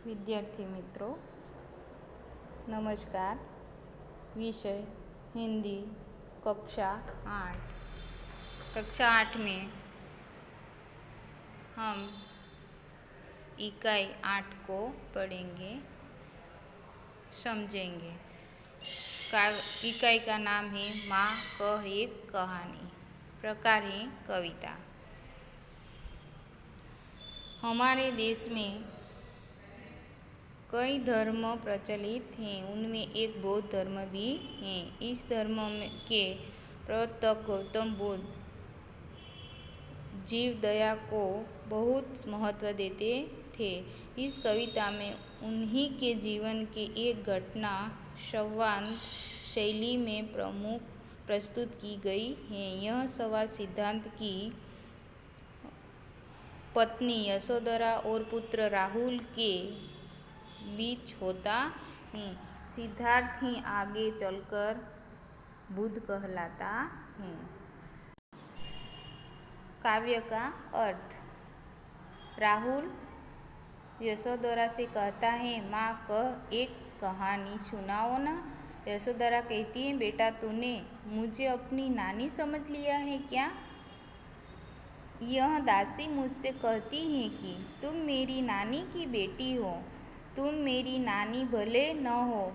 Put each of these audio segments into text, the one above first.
विद्यार्थी मित्रों नमस्कार। विषय हिंदी कक्षा 8। कक्षा 8 में हम इकाई 8 को पढ़ेंगे, समझेंगे। इकाई का नाम है माँ कह एक कहानी। प्रकार है कविता। हमारे देश में कई धर्म प्रचलित हैं, उनमें एक बौद्ध धर्म भी है। इस धर्म के प्रवर्तक गौतम बुद्ध जीव दया को बहुत महत्व देते थे। इस कविता में उन्हीं के जीवन की एक घटना संवाद शैली में प्रस्तुत की गई है। यह संवाद सिद्धार्थ की पत्नी यशोधरा और पुत्र राहुल के बीच होता है। सिद्धार्थ ही आगे चलकर बुद्ध कहलाता है। काव्य का अर्थ। राहुल यशोधरा से कहता है, माँ कह एक कहानी सुनाओ ना। यशोधरा कहती है, बेटा तूने मुझे अपनी नानी समझ लिया है क्या? यह दासी मुझसे कहती है कि तुम मेरी नानी की बेटी हो। तुम मेरी नानी भले न हो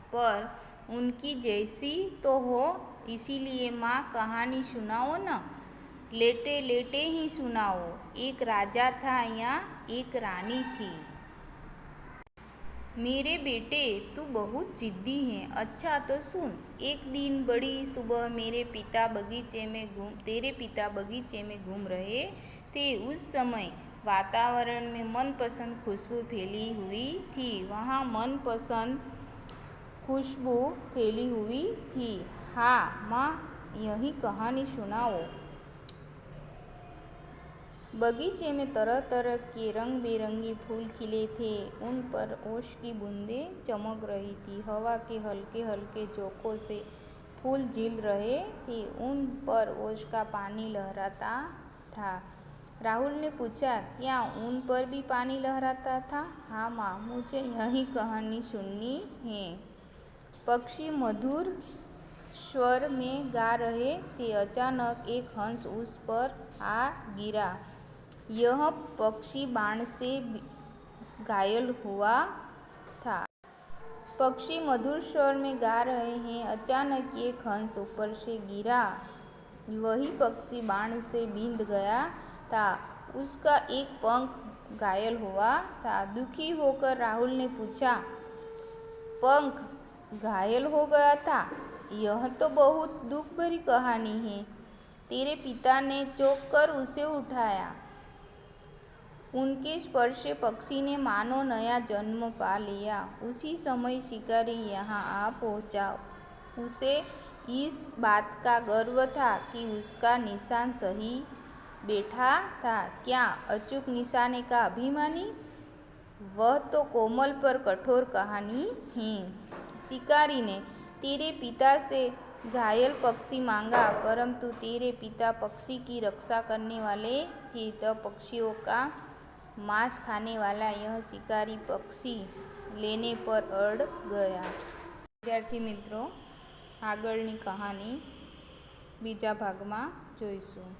पर उनकी जैसी तो हो, इसीलिए माँ कहानी सुनाओ न। लेटे लेटे ही सुनाओ। एक राजा था या एक रानी थी। मेरे बेटे तू बहुत जिद्दी है। अच्छा तो सुन। एक दिन बड़ी सुबह तेरे पिता बगीचे में घूम रहे थे। उस समय वातावरण में मनपसंद खुशबू फैली हुई थी। वहाँ मनपसंद खुशबू फैली हुई थी। हाँ माँ, यही कहानी सुनाओ। बगीचे में तरह तरह के रंग बिरंगी फूल खिले थे। उन पर ओस की बूंदें चमक रही थी। हवा के हल्के हल्के झोंकों से फूल झील रहे थे। उन पर ओस का पानी लहराता था। राहुल ने पूछा, क्या उन पर भी पानी लहराता था? हाँ माँ, मुझे यही कहानी सुननी है। पक्षी मधुर स्वर में गा रहे थे। अचानक एक हंस उस पर आ गिरा। यह पक्षी बाण से घायल हुआ था। पक्षी मधुर स्वर में गा रहे हैं। अचानक एक हंस ऊपर से गिरा। वही पक्षी बाण से बिंध गया था। उसका एक पंख घायल हुआ था। दुखी होकर राहुल ने पूछा, पंख घायल हो गया था? यह तो बहुत दुख भरी कहानी है। तेरे पिता ने चौंक कर उसे उठाया। उनके स्पर्श से पक्षी ने मानो नया जन्म पा लिया। उसी समय शिकारी यहाँ आ पहुँचा। उसे इस बात का गर्व था कि उसका निशान सही बैठा था। क्या अचूक निशाने का अभिमानी? वह तो कोमल पर कठोर कहानी है। शिकारी ने तेरे पिता से घायल पक्षी मांगा, परंतु तेरे पिता पक्षी की रक्षा करने वाले थे। तब पक्षियों का मांस खाने वाला यह शिकारी पक्षी लेने पर अड़ गया। विद्यार्थी मित्रों, આગળની કહાની બીજા ભાગમાં જોઈશું।